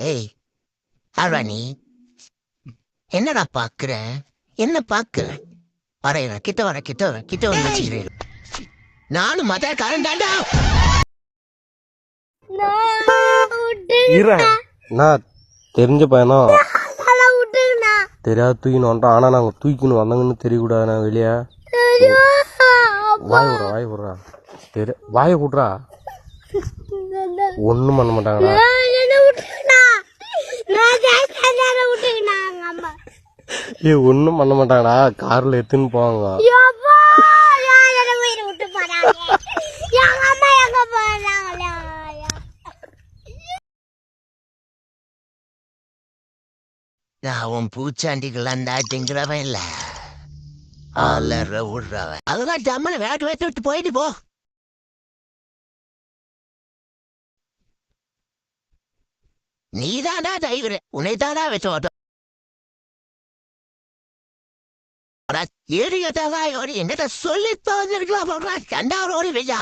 ஏய் ஆழ்வா நீ என்னடா பாக்குற? என்ன பாக்குற? வரையிற கிட்ட வர கிட்ட வர கிட்ட வந்து வச்சுக்கிறேன். நானும் மத காரண்டாண்டா. நான் தெரிஞ்ச பையனா தெரியாது தூக்கின்னு வந்துட்டோம். ஆனா நாங்க தூக்கின்னு வந்தாங்கன்னு தெரியக்கூடாது. நான் வெளியே வாய விடுறா வாய விட்றா. ஒண்ணும் பண்ண மாட்டாங்கடா. ஒண்ணும் பண்ண மாட்டாங்கடா. கார்ல எடுத்துன்னு போவாங்க. நான் உன் பூச்சாண்டிகள்லாம் தாட்டிங்கிறவன் இல்ல. அலற விடுறவன். அதெல்லாம் ஜம்மனை வேட்டு வேட்டு விட்டு போயிட்டு போ. நீதானா டிரைவர்? உன்னைதானா வச்சு ஓட்டம். ஏறியதாயோடு என்கிட்ட சொல்லி தோന്നിருக்கலாம். கண்டாரோடு வெய்யா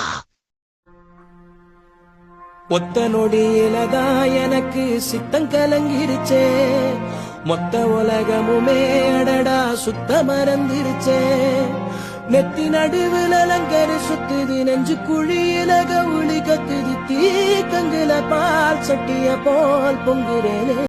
ஒத்த நொடியிலதான் எனக்கு சித்தம் கலங்கிருச்சே. மொத்த உலகமுமே அடடா சுத்த மறந்துருச்சே. நெத்தி நடுவில் அலங்கரு சுத்துது, நெஞ்சு குழியில கவுளி கத்துது, தீ கங்குல பால் சட்டிய போல் பொங்குறேனே.